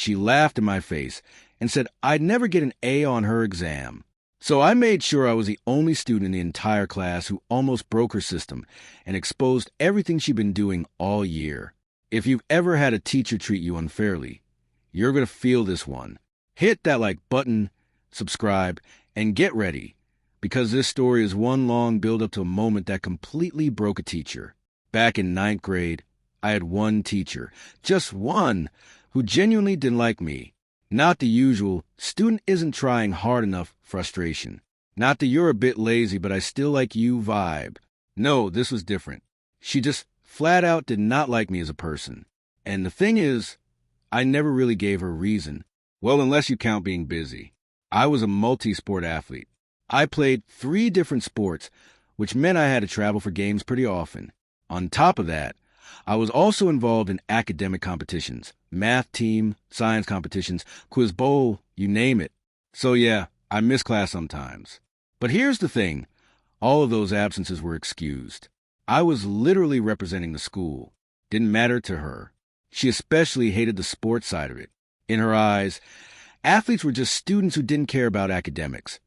She laughed in my face and said I'd never get an A on her exam. So I made sure I was the only student in the entire class who almost broke her system and exposed everything she'd been doing all year. If you've ever had a teacher treat you unfairly, you're going to feel this one. Hit that like button, subscribe, and get ready, because this story is one long build-up to a moment that completely broke a teacher. Back in 9th grade, I had one teacher, just one, who genuinely didn't like me. Not the usual, student isn't trying hard enough frustration. Not the you're a bit lazy but I still like you vibe. No, this was different. She just flat out did not like me as a person. And the thing is, I never really gave her a reason. Well, unless you count being busy. I was a multi-sport athlete. I played 3 different sports, which meant I had to travel for games pretty often. On top of that, I was also involved in academic competitions, math team, science competitions, quiz bowl, you name it. So yeah, I missed class sometimes. But here's the thing, all of those absences were excused. I was literally representing the school. Didn't matter to her. She especially hated the sports side of it. In her eyes, athletes were just students who didn't care about academics.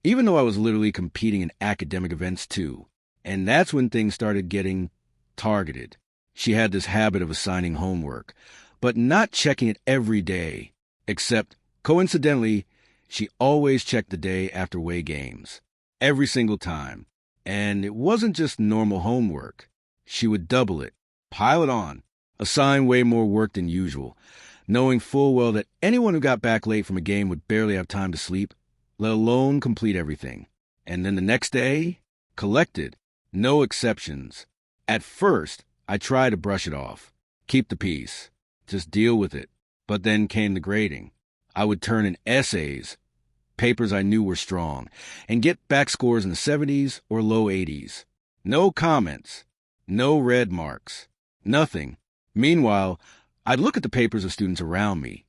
Even though I was literally competing in academic events too. And that's when things started getting targeted. She had this habit of assigning homework, but not checking it every day. Except, coincidentally, she always checked the day after away games. Every single time. And it wasn't just normal homework. She would double it, pile it on, assign way more work than usual, knowing full well that anyone who got back late from a game would barely have time to sleep, let alone complete everything. And then the next day, collected. No exceptions. At first, I tried to brush it off, keep the peace, just deal with it. But then came the grading. I would turn in essays, papers I knew were strong, and get back scores in the 70s or low 80s. No comments, no red marks, nothing. Meanwhile, I'd look at the papers of students around me,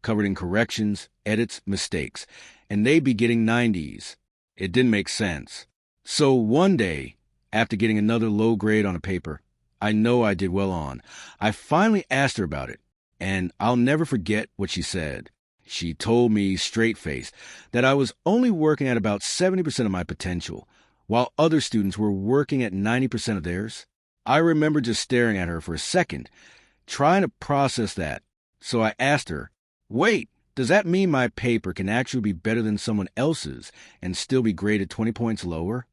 covered in corrections, edits, mistakes, and they'd be getting 90s. It didn't make sense. So one day, after getting another low grade on a paper I know I did well on, I finally asked her about it, and I'll never forget what she said. She told me straight-faced that I was only working at about 70% of my potential, while other students were working at 90% of theirs. I remember just staring at her for a second, trying to process that. So I asked her, wait, does that mean my paper can actually be better than someone else's and still be graded 20 points lower?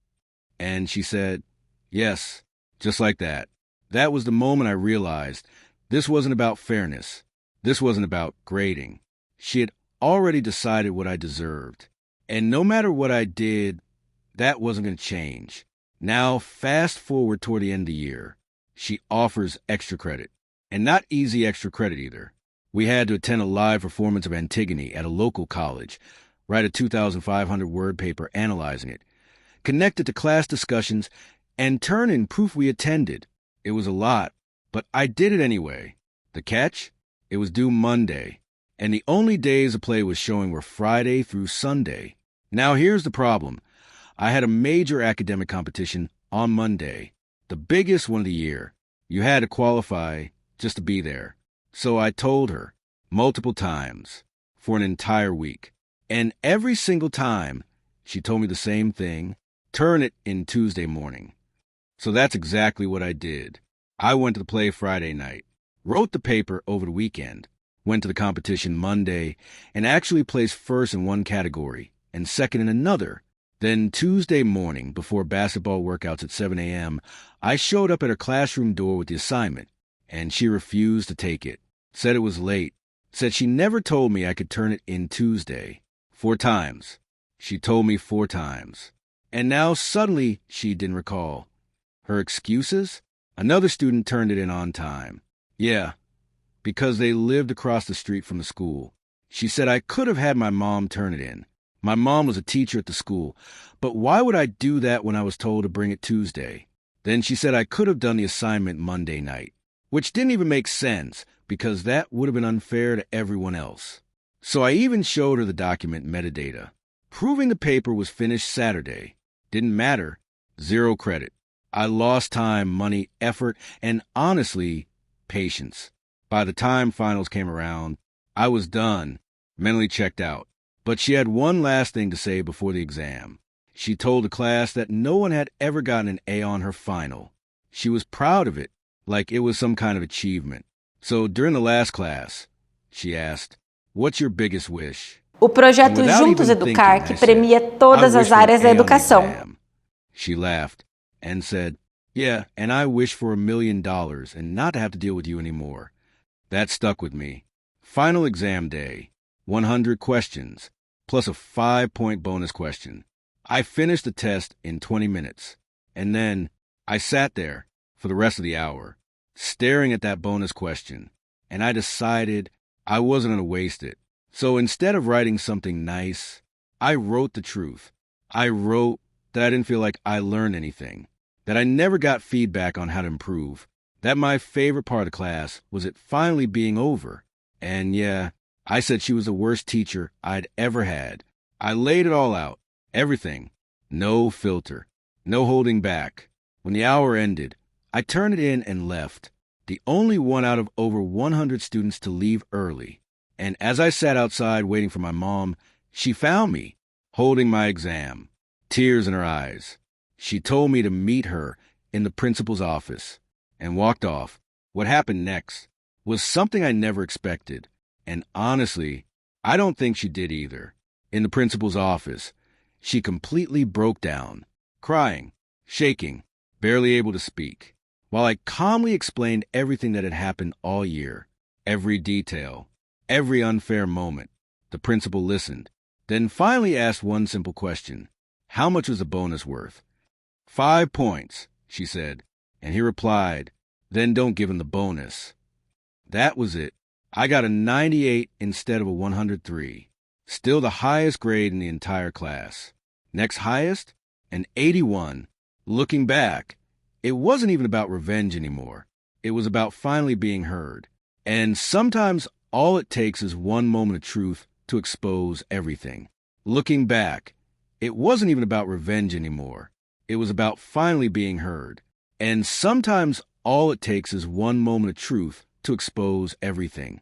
And she said, yes, just like that. That was the moment I realized this wasn't about fairness. This wasn't about grading. She had already decided what I deserved. And no matter what I did, that wasn't going to change. Now, fast forward toward the end of the year. She offers extra credit. And not easy extra credit either. We had to attend a live performance of Antigone at a local college, write a 2,500-word paper analyzing it, connect it to class discussions, and turn in proof we attended. It was a lot, but I did it anyway. The catch? It was due Monday, and the only days the play was showing were Friday through Sunday. Now here's the problem. I had a major academic competition on Monday, the biggest one of the year. You had to qualify just to be there. So I told her multiple times for an entire week. And every single time, she told me the same thing, turn it in Tuesday morning. So that's exactly what I did. I went to the play Friday night, wrote the paper over the weekend, went to the competition Monday, and actually placed first in one category and second in another. Then Tuesday morning, before basketball workouts at 7 a.m., I showed up at her classroom door with the assignment, and she refused to take it. Said it was late. Said she never told me I could turn it in Tuesday. 4 times. She told me 4 times. And now suddenly she didn't recall. Her excuses? Another student turned it in on time. Yeah, because they lived across the street from the school. She said I could have had my mom turn it in. My mom was a teacher at the school, but why would I do that when I was told to bring it Tuesday? Then she said I could have done the assignment Monday night, which didn't even make sense because that would have been unfair to everyone else. So I even showed her the document metadata, proving the paper was finished Saturday. Didn't matter. 0 credit. I lost time, money, effort, and honestly, patience. By the time finals came around, I was done, mentally checked out. But she had one last thing to say before the exam. She told the class that no one had ever gotten an A on her final. She was proud of it, like it was some kind of achievement. So during the last class, she asked, "What's your biggest wish?" O projeto Juntos Educar, que premia todas as áreas da educação. She laughed and said, "Yeah, and I wish for $1 million and not to have to deal with you anymore." That stuck with me. Final exam day, 100 questions, plus a 5-point bonus question. I finished the test in 20 minutes, and then I sat there for the rest of the hour, staring at that bonus question, and I decided I wasn't going to waste it. So instead of writing something nice, I wrote the truth. I wrote that I didn't feel like I learned anything, that I never got feedback on how to improve, that my favorite part of class was it finally being over. And yeah, I said she was the worst teacher I'd ever had. I laid it all out, everything, no filter, no holding back. When the hour ended, I turned it in and left, the only one out of over 100 students to leave early. And as I sat outside waiting for my mom, she found me, holding my exam, tears in her eyes. She told me to meet her in the principal's office and walked off. What happened next was something I never expected. And honestly, I don't think she did either. In the principal's office, she completely broke down, crying, shaking, barely able to speak, while I calmly explained everything that had happened all year, every detail, every unfair moment. The principal listened, then finally asked one simple question. How much was the bonus worth? 5 points, she said, and he replied, then don't give him the bonus. That was it. I got a 98 instead of a 103. Still the highest grade in the entire class. Next highest, an 81. Looking back, it wasn't even about revenge anymore. It was about finally being heard. And sometimes all it takes is one moment of truth to expose everything. Looking back, it wasn't even about revenge anymore. It was about finally being heard. And sometimes all it takes is one moment of truth to expose everything.